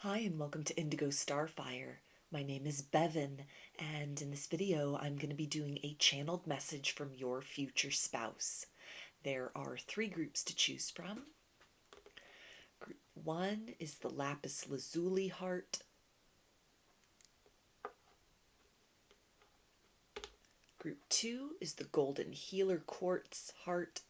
Hi and welcome to Indigo Starfire. My name is Bevin, and in this video I'm going to be doing a channeled message from your future spouse. There are 3 groups to choose from. Group 1 is the Lapis Lazuli heart. Group 2 is the Golden Healer Quartz heart.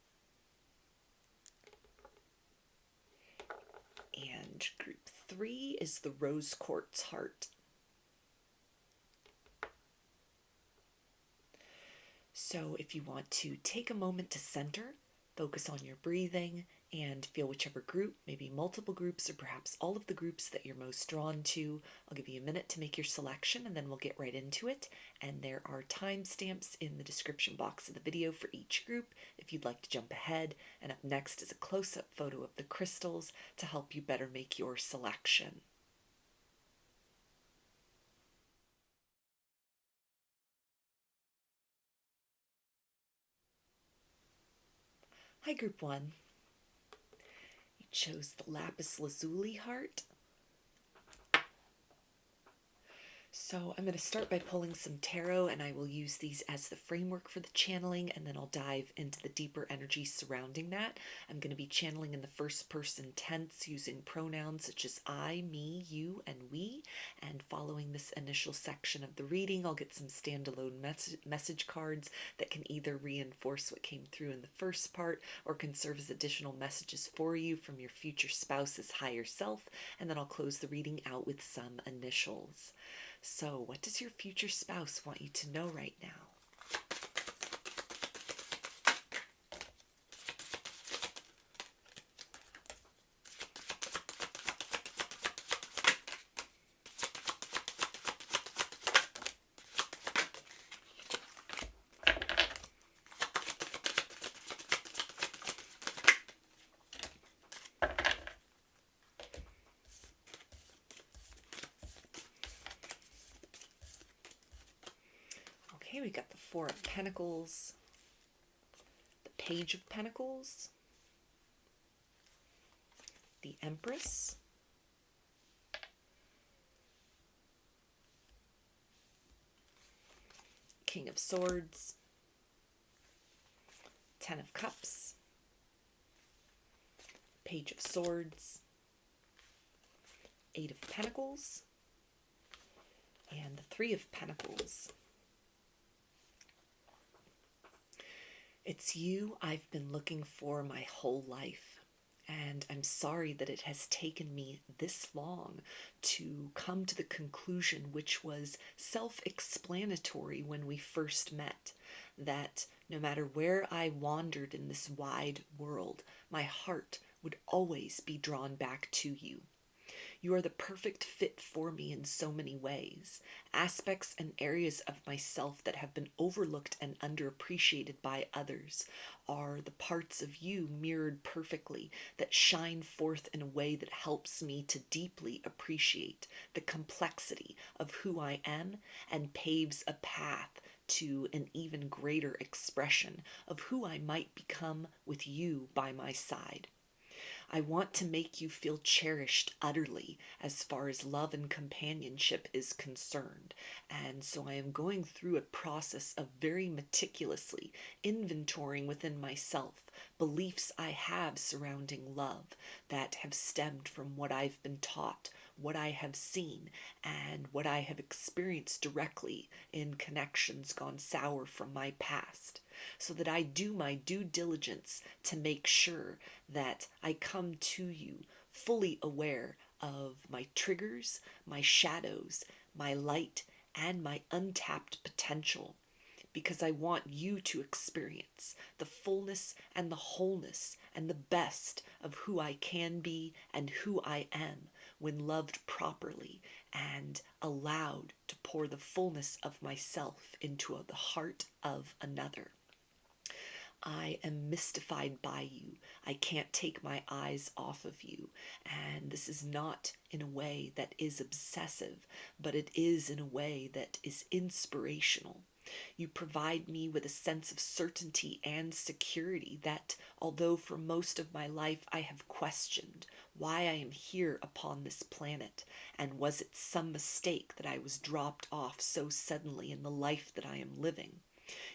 And group 3 is the Rose Quartz heart. So if you want to take a moment to center, focus on your breathing, and feel whichever group, maybe multiple groups or perhaps all of the groups that you're most drawn to, I'll give you a minute to make your selection and then we'll get right into it. And there are timestamps in the description box of the video for each group if you'd like to jump ahead. And up next is a close-up photo of the crystals to help you better make your selection. Hi, Group 1. You chose the Lapis Lazuli heart. So I'm going to start by pulling some tarot, and I will use these as the framework for the channeling, and then I'll dive into the deeper energy surrounding that. I'm going to be channeling in the first person tense using pronouns such as I, me, you, and we. And following this initial section of the reading, I'll get some standalone message cards that can either reinforce what came through in the first part or can serve as additional messages for you from your future spouse's higher self. And then I'll close the reading out with some initials. So, what does your future spouse want you to know right now? Okay, we got the Four of Pentacles, the Page of Pentacles, the Empress, King of Swords, Ten of Cups, Page of Swords, Eight of Pentacles, and the Three of Pentacles. It's you I've been looking for my whole life, and I'm sorry that it has taken me this long to come to the conclusion, which was self-explanatory when we first met, that no matter where I wandered in this wide world, my heart would always be drawn back to you. You are the perfect fit for me in so many ways. Aspects and areas of myself that have been overlooked and underappreciated by others are the parts of you mirrored perfectly that shine forth in a way that helps me to deeply appreciate the complexity of who I am and paves a path to an even greater expression of who I might become with you by my side. I want to make you feel cherished utterly as far as love and companionship is concerned. And so I am going through a process of very meticulously inventorying within myself beliefs I have surrounding love that have stemmed from what I've been taught, what I have seen, and what I have experienced directly in connections gone sour from my past, so that I do my due diligence to make sure that I come to you fully aware of my triggers, my shadows, my light, and my untapped potential, because I want you to experience the fullness and the wholeness and the best of who I can be and who I am when loved properly and allowed to pour the fullness of myself into the heart of another. I am mystified by you. I can't take my eyes off of you. And this is not in a way that is obsessive, but it is in a way that is inspirational. You provide me with a sense of certainty and security that, although for most of my life I have questioned why I am here upon this planet, and was it some mistake that I was dropped off so suddenly in the life that I am living,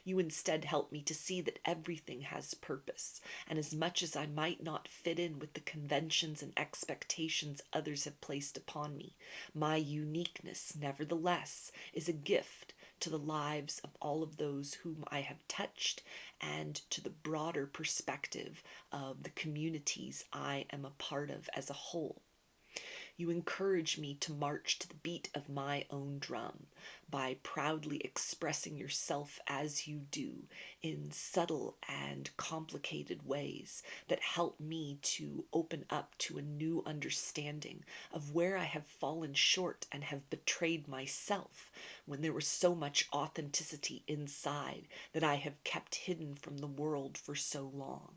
you instead help me to see that everything has purpose, and as much as I might not fit in with the conventions and expectations others have placed upon me, my uniqueness, nevertheless, is a gift to the lives of all of those whom I have touched and to the broader perspective of the communities I am a part of as a whole. You encourage me to march to the beat of my own drum by proudly expressing yourself as you do in subtle and complicated ways that help me to open up to a new understanding of where I have fallen short and have betrayed myself when there was so much authenticity inside that I have kept hidden from the world for so long.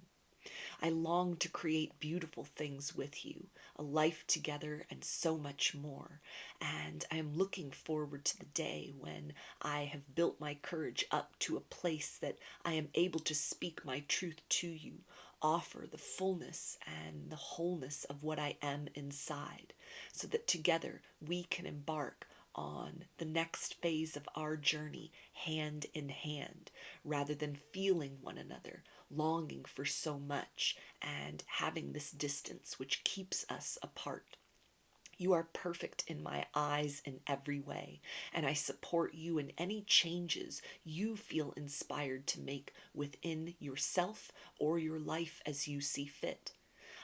I long to create beautiful things with you, a life together, and so much more. And I am looking forward to the day when I have built my courage up to a place that I am able to speak my truth to you, offer the fullness and the wholeness of what I am inside, so that together we can embark on the next phase of our journey hand in hand, rather than feeling one another, longing for so much, and having this distance which keeps us apart. You are perfect in my eyes in every way, and I support you in any changes you feel inspired to make within yourself or your life as you see fit.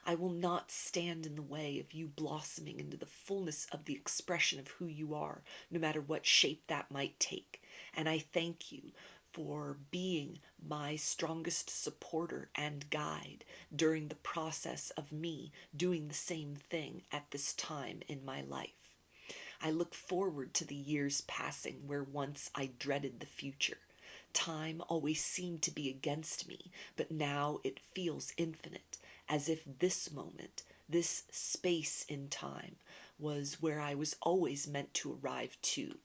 I will not stand in the way of you blossoming into the fullness of the expression of who you are, no matter what shape that might take. And I thank you for being my strongest supporter and guide during the process of me doing the same thing at this time in my life. I look forward to the years passing where once I dreaded the future. Time always seemed to be against me, but now it feels infinite, as if this moment, this space in time, was where I was always meant to arrive to.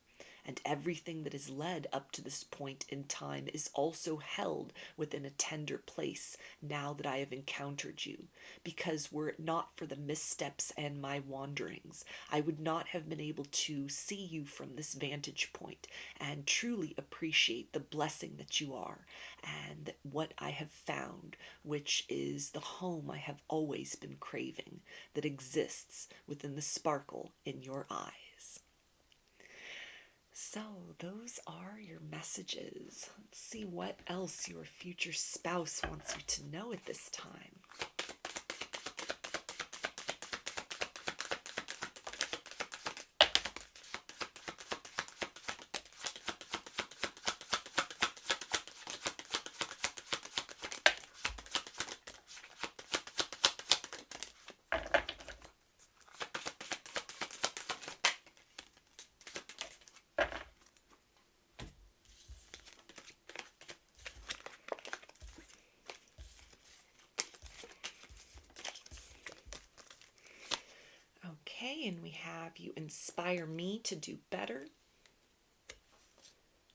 And everything that has led up to this point in time is also held within a tender place now that I have encountered you. Because were it not for the missteps and my wanderings, I would not have been able to see you from this vantage point and truly appreciate the blessing that you are and what I have found, which is the home I have always been craving, that exists within the sparkle in your eyes. So, those are your messages. Let's see what else your future spouse wants you to know at this time. Okay, and we have you inspire me to do better.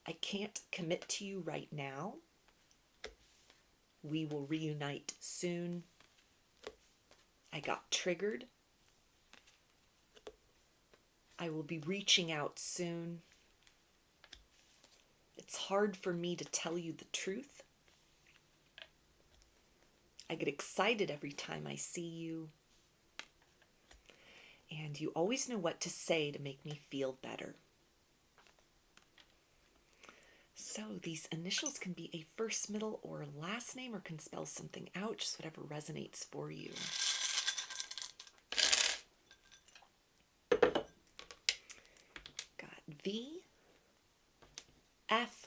I can't commit to you right now. We will reunite soon. I got triggered. I will be reaching out soon. It's hard for me to tell you the truth. I get excited every time I see you. And you always know what to say to make me feel better. So these initials can be a first, middle, or last name, or can spell something out, just whatever resonates for you. Got V, F,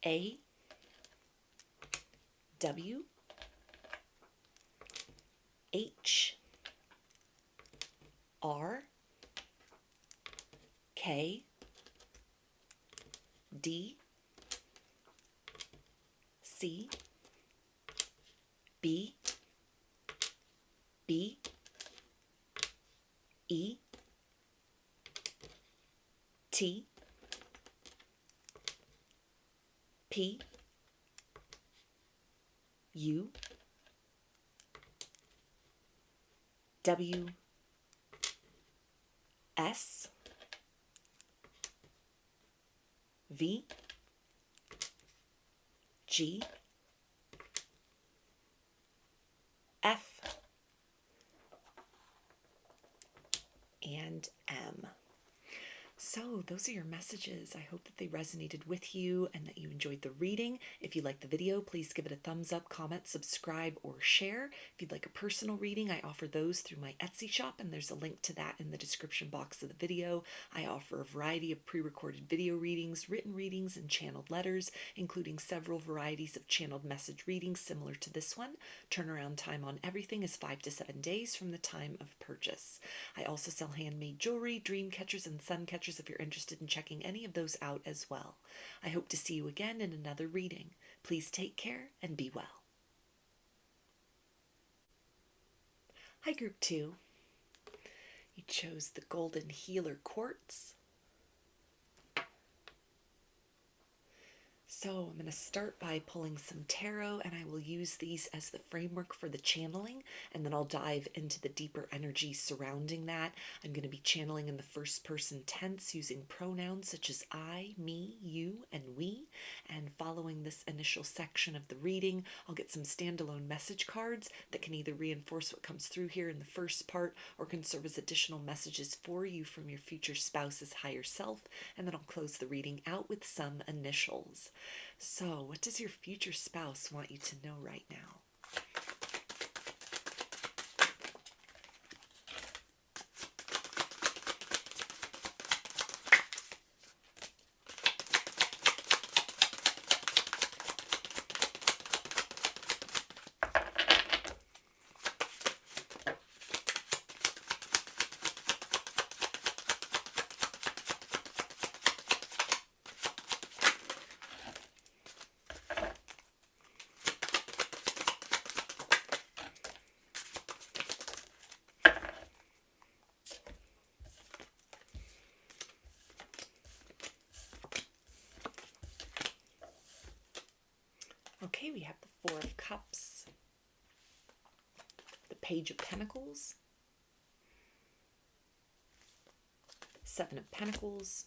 A, W, H, R, K, D, C, B, B, E, T, P U W S V G F and M. So those are your messages. I hope that they resonated with you and that you enjoyed the reading. If you liked the video, please give it a thumbs up, comment, subscribe, or share. If you'd like a personal reading, I offer those through my Etsy shop, and there's a link to that in the description box of the video. I offer a variety of pre-recorded video readings, written readings, and channeled letters, including several varieties of channeled message readings similar to this one. Turnaround time on everything is 5 to 7 days from the time of purchase. I also sell handmade jewelry, dream catchers, and sun catchers if you're interested in checking any of those out as well. I hope to see you again in another reading. Please take care and be well. Hi, Group 2. You chose the Golden Healer Quartz. So I'm going to start by pulling some tarot, and I will use these as the framework for the channeling, and then I'll dive into the deeper energy surrounding that. I'm going to be channeling in the first person tense using pronouns such as I, me, you, and we. And following this initial section of the reading, I'll get some standalone message cards that can either reinforce what comes through here in the first part or can serve as additional messages for you from your future spouse's higher self. And then I'll close the reading out with some initials. So, what does your future spouse want you to know right now? Okay, we have the Four of Cups, the Page of Pentacles, Seven of Pentacles,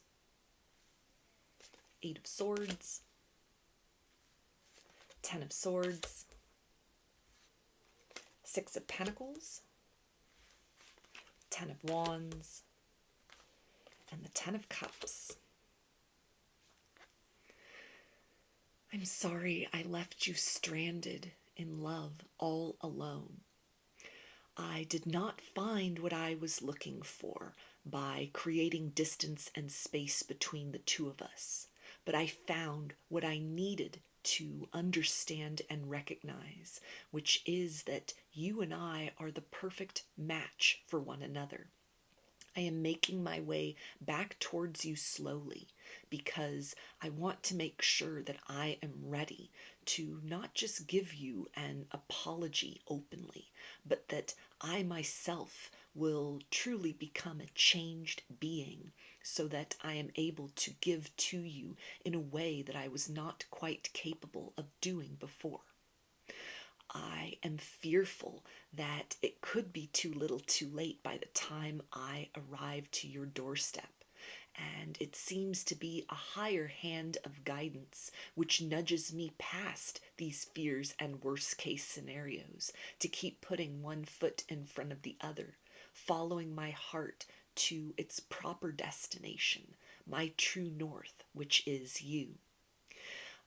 Eight of Swords, Ten of Swords, Six of Pentacles, Ten of Wands, and the Ten of Cups. I'm sorry I left you stranded in love all alone. I did not find what I was looking for by creating distance and space between the two of us, but I found what I needed to understand and recognize, which is that you and I are the perfect match for one another. I am making my way back towards you slowly because I want to make sure that I am ready to not just give you an apology openly, but that I myself will truly become a changed being so that I am able to give to you in a way that I was not quite capable of doing before. I am fearful that it could be too little too late by the time I arrive to your doorstep. And it seems to be a higher hand of guidance which nudges me past these fears and worst case scenarios to keep putting one foot in front of the other, following my heart to its proper destination, my true north, which is you.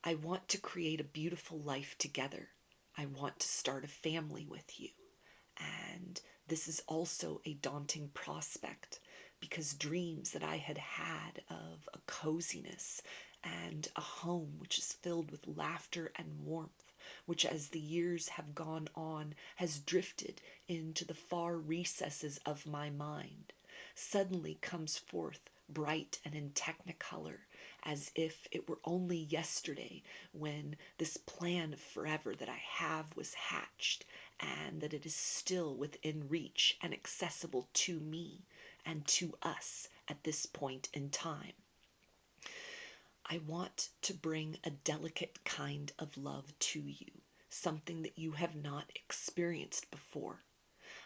I want to create a beautiful life together. I want to start a family with you. And this is also a daunting prospect because dreams that I had had of a coziness and a home which is filled with laughter and warmth, which as the years have gone on has drifted into the far recesses of my mind, suddenly comes forth bright and in technicolor, as if it were only yesterday when this plan of forever that I have was hatched, and that it is still within reach and accessible to me and to us at this point in time. I want to bring a delicate kind of love to you, something that you have not experienced before.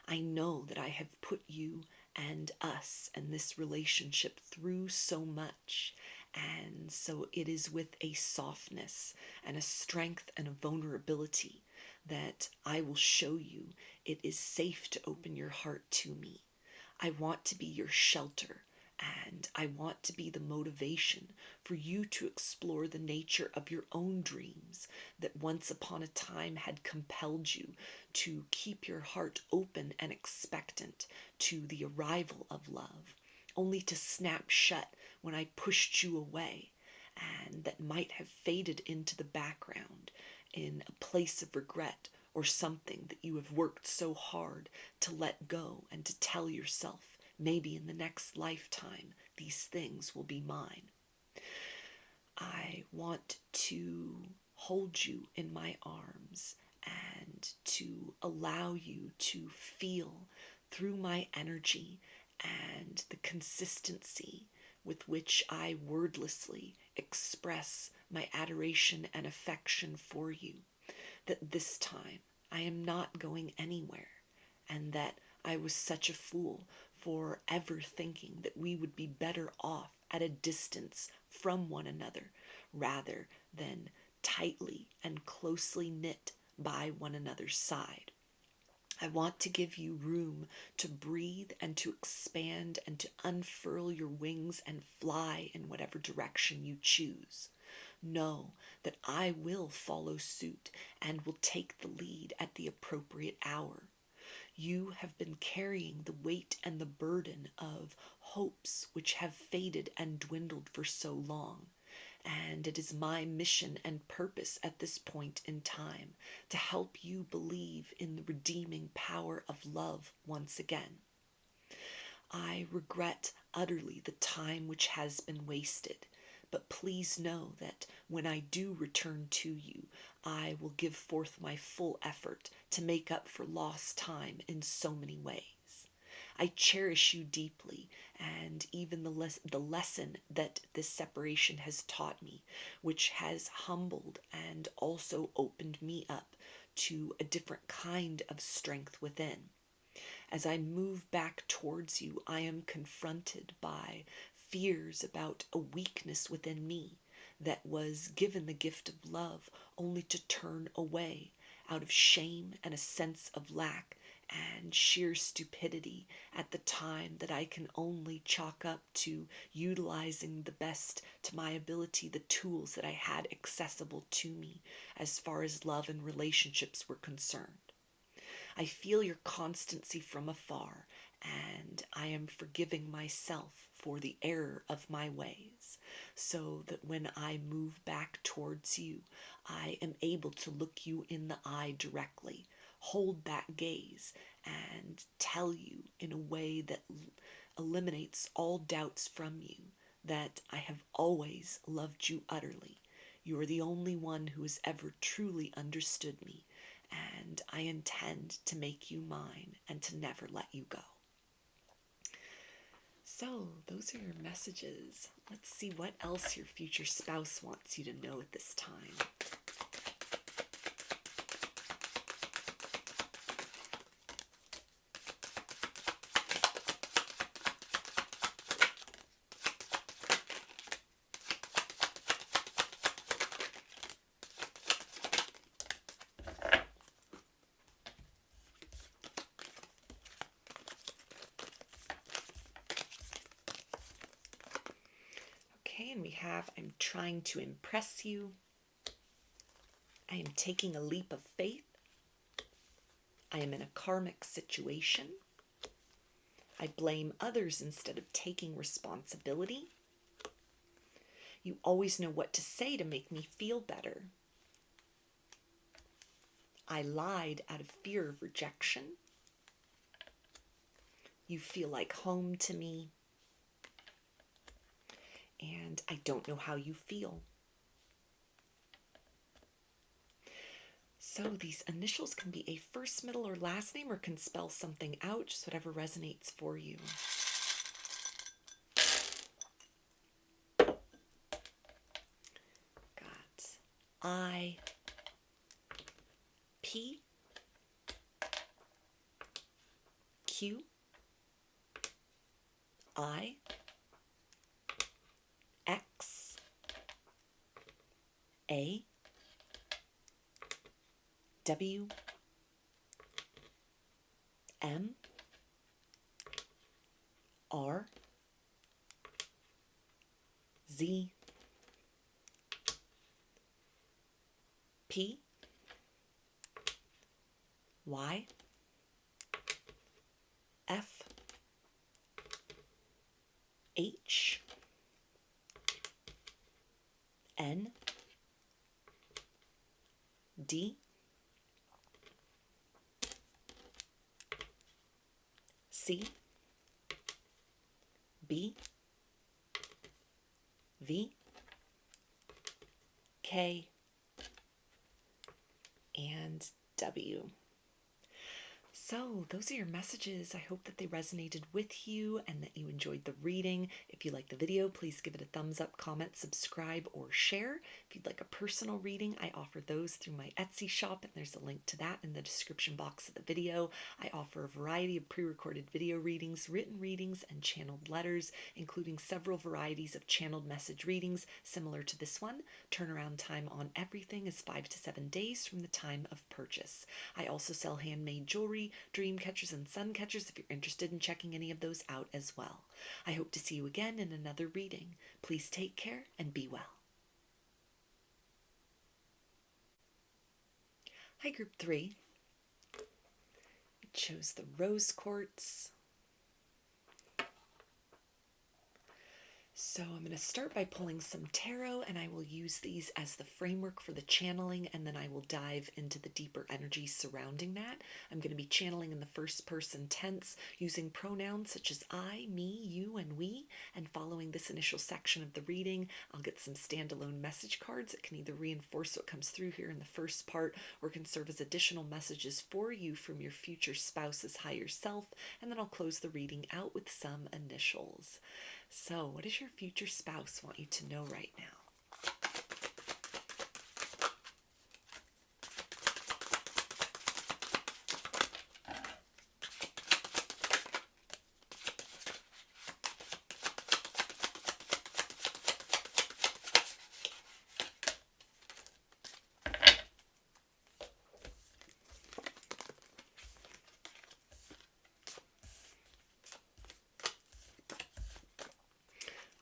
I know that I have put you and us and this relationship through so much, and so it is with a softness and a strength and a vulnerability that I will show you it is safe to open your heart to me. I want to be your shelter, and I want to be the motivation for you to explore the nature of your own dreams that once upon a time had compelled you to keep your heart open and expectant to the arrival of love, only to snap shut when I pushed you away, and that might have faded into the background in a place of regret or something that you have worked so hard to let go and to tell yourself, maybe in the next lifetime, these things will be mine. I want to hold you in my arms and to allow you to feel through my energy and the consistency with which I wordlessly express my adoration and affection for you, that this time I am not going anywhere, and that I was such a fool for ever thinking that we would be better off at a distance from one another rather than tightly and closely knit by one another's side. I want to give you room to breathe and to expand and to unfurl your wings and fly in whatever direction you choose. Know that I will follow suit and will take the lead at the appropriate hour. You have been carrying the weight and the burden of hopes which have faded and dwindled for so long, and it is my mission and purpose at this point in time to help you believe in the redeeming power of love once again. I regret utterly the time which has been wasted, but please know that when I do return to you, I will give forth my full effort to make up for lost time in so many ways. I cherish you deeply, and even the lesson that this separation has taught me, which has humbled and also opened me up to a different kind of strength within. As I move back towards you, I am confronted by fears about a weakness within me that was given the gift of love only to turn away out of shame and a sense of lack and sheer stupidity at the time that I can only chalk up to utilizing the best to my ability the tools that I had accessible to me as far as love and relationships were concerned. I feel your constancy from afar, and I am forgiving myself for the error of my ways, so that when I move back towards you, I am able to look you in the eye directly, hold that gaze, and tell you in a way that eliminates all doubts from you that I have always loved you utterly. You are the only one who has ever truly understood me, and I intend to make you mine and to never let you go. So, those are your messages. Let's see what else your future spouse wants you to know at this time. And we have, I'm trying to impress you. I am taking a leap of faith. I am in a karmic situation. I blame others instead of taking responsibility. You always know what to say to make me feel better. I lied out of fear of rejection. You feel like home to me. And I don't know how you feel. So these initials can be a first, middle, or last name, or can spell something out, just whatever resonates for you. I, P, Q, I, X, A, W, M, R, Z, P, Y, F, H, N, D, C, B, V, K, and W. So those are your messages. I hope that they resonated with you and that you enjoyed the reading. If you liked the video, please give it a thumbs up, comment, subscribe, or share. If you'd like a personal reading, I offer those through my Etsy shop, and there's a link to that in the description box of the video. I offer a variety of pre-recorded video readings, written readings, and channeled letters, including several varieties of channeled message readings similar to this one. Turnaround time on everything is 5 to 7 days from the time of purchase. I also sell handmade jewelry, dream catchers, and sun catchers if you're interested in checking any of those out as well. I hope to see you again in another reading. Please take care and be well. Hi, Group 3. I chose the rose quartz. So I'm going to start by pulling some tarot, and I will use these as the framework for the channeling, and then I will dive into the deeper energy surrounding that. I'm going to be channeling in the first person tense, using pronouns such as I, me, you, and we, and following this initial section of the reading, I'll get some standalone message cards that can either reinforce what comes through here in the first part, or can serve as additional messages for you from your future spouse's higher self, and then I'll close the reading out with some initials. So, what does your future spouse want you to know right now?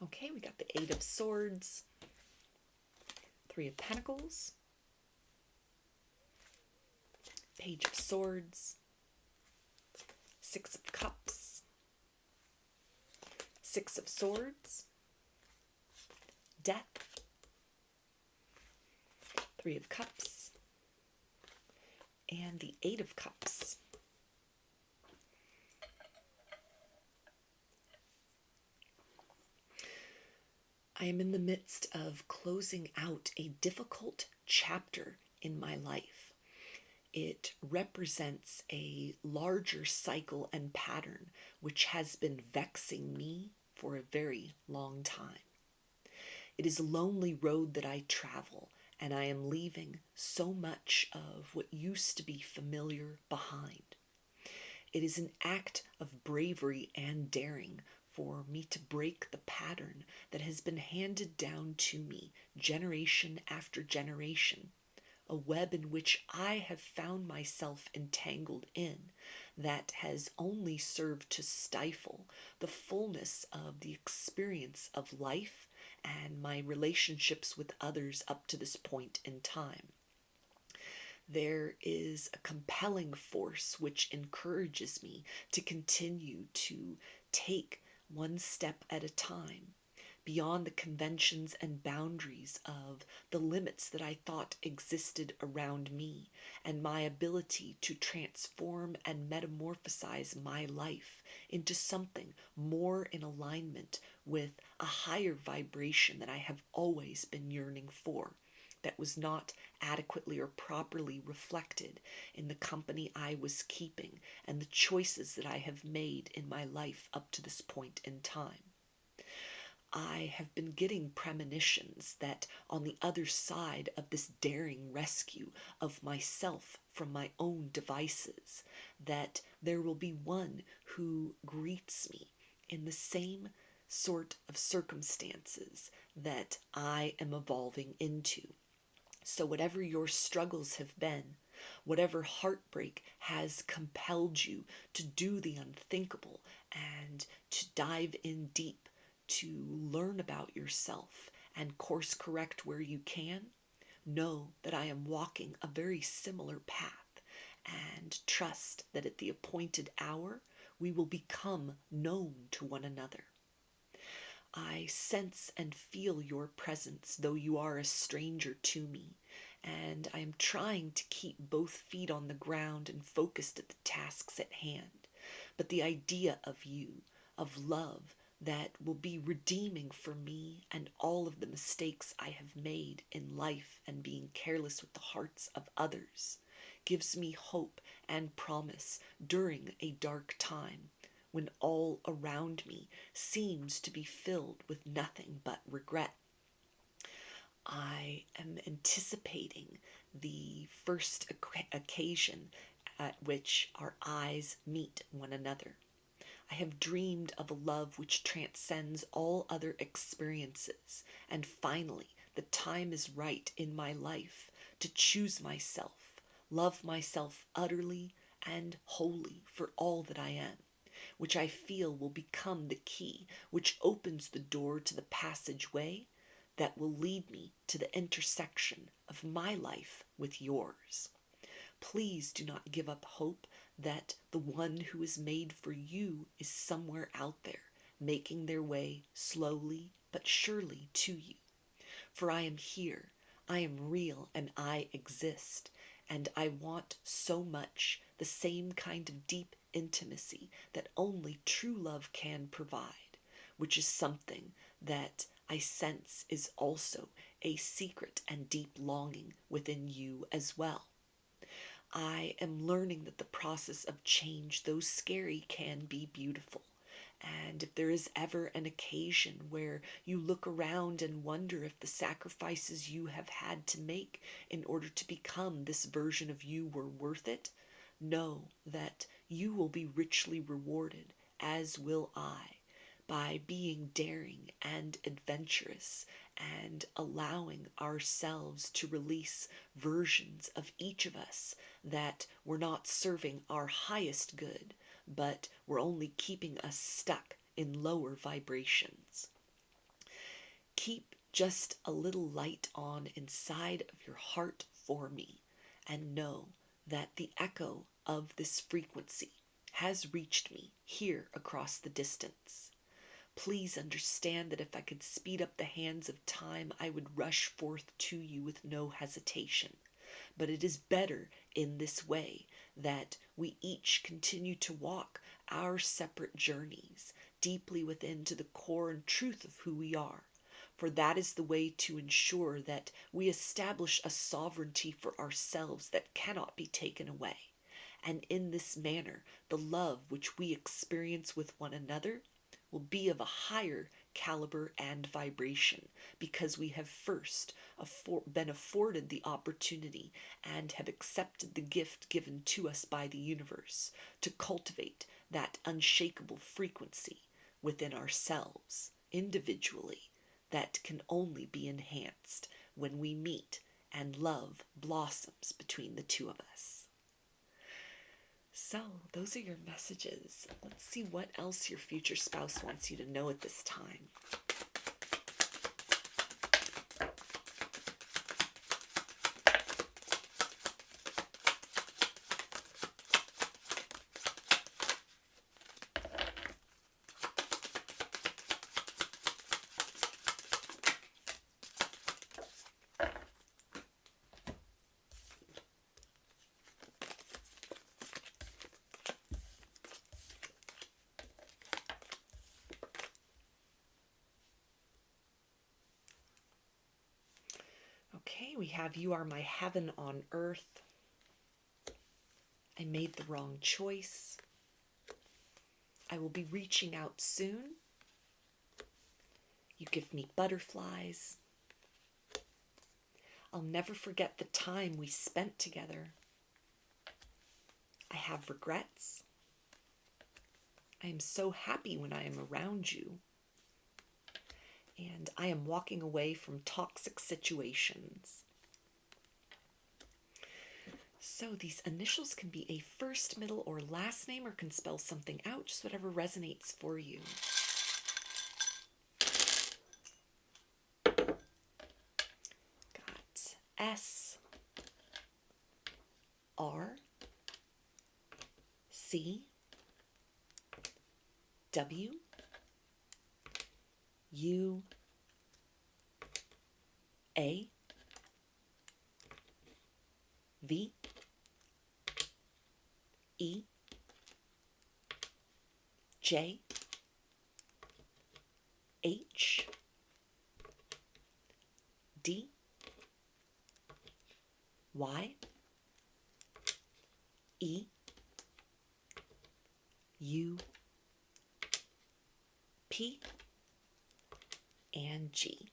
Okay, we got the 8 of Swords, 3 of Pentacles, Page of Swords, 6 of Cups, 6 of Swords, Death, 3 of Cups, and the 8 of Cups. I am in the midst of closing out a difficult chapter in my life. It represents a larger cycle and pattern which has been vexing me for a very long time. It is a lonely road that I travel, and I am leaving so much of what used to be familiar behind. It is an act of bravery and daring for me to break the pattern that has been handed down to me generation after generation, a web in which I have found myself entangled in that has only served to stifle the fullness of the experience of life and my relationships with others up to this point in time. There is a compelling force which encourages me to continue to take one step at a time, beyond the conventions and boundaries of the limits that I thought existed around me, and my ability to transform and metamorphosize my life into something more in alignment with a higher vibration that I have always been yearning for, that was not adequately or properly reflected in the company I was keeping and the choices that I have made in my life up to this point in time. I have been getting premonitions that on the other side of this daring rescue of myself from my own devices, that there will be one who greets me in the same sort of circumstances that I am evolving into. So whatever your struggles have been, whatever heartbreak has compelled you to do the unthinkable and to dive in deep, to learn about yourself and course correct where you can, know that I am walking a very similar path, and trust that at the appointed hour we will become known to one another. I sense and feel your presence, though you are a stranger to me, and I am trying to keep both feet on the ground and focused at the tasks at hand. But the idea of you, of love, that will be redeeming for me and all of the mistakes I have made in life and being careless with the hearts of others, gives me hope and promise during a dark time, when all around me seems to be filled with nothing but regret. I am anticipating the first occasion at which our eyes meet one another. I have dreamed of a love which transcends all other experiences, and finally the time is right in my life to choose myself, love myself utterly and wholly for all that I am, which I feel will become the key which opens the door to the passageway that will lead me to the intersection of my life with yours. Please do not give up hope that the one who is made for you is somewhere out there, making their way slowly but surely to you. For I am here, I am real, and I exist, and I want so much the same kind of deep intimacy that only true love can provide, which is something that I sense is also a secret and deep longing within you as well. I am learning that the process of change, though scary, can be beautiful. And if there is ever an occasion where you look around and wonder if the sacrifices you have had to make in order to become this version of you were worth it, know that you will be richly rewarded, as will I, by being daring and adventurous and allowing ourselves to release versions of each of us that were not serving our highest good, but were only keeping us stuck in lower vibrations. Keep just a little light on inside of your heart for me, and know that the echo of this frequency has reached me here across the distance. Please understand that if I could speed up the hands of time, I would rush forth to you with no hesitation. But it is better in this way that we each continue to walk our separate journeys deeply within to the core and truth of who we are. For that is the way to ensure that we establish a sovereignty for ourselves that cannot be taken away. And in this manner, the love which we experience with one another will be of a higher caliber and vibration, because we have first been afforded the opportunity and have accepted the gift given to us by the universe to cultivate that unshakable frequency within ourselves individually that can only be enhanced when we meet and love blossoms between the two of us. So, those are your messages. Let's see what else your future spouse wants you to know at this time. Okay, we have you are my heaven on earth. I made the wrong choice. I will be reaching out soon. You give me butterflies. I'll never forget the time we spent together. I have regrets. I am so happy when I am around you. And I am walking away from toxic situations. So these initials can be a first, middle, or last name, or can spell something out, just whatever resonates for you. Got S, R, C, W, U, A, V, E, J, H, D, Y, E, U, P, and G.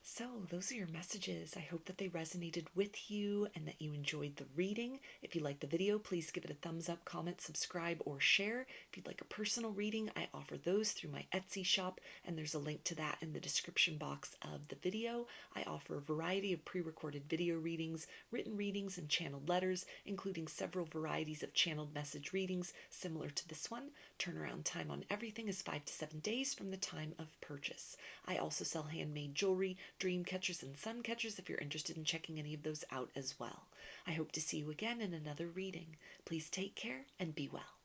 So those are your messages. I hope that they resonated with you and that you enjoyed the reading. If you liked the video, please give it a thumbs up, comment, subscribe, or share. If you'd like a personal reading, I offer those through my Etsy shop, and there's a link to that in the description box of the video. I offer a variety of pre-recorded video readings, written readings, and channeled letters, including several varieties of channeled message readings similar to this one. Turnaround time on everything is 5 to 7 days from the time of purchase. I also sell handmade jewelry, dream catchers, and sun catchers if you're interested in checking any of those out as well. I hope to see you again in another reading. Please take care and be well.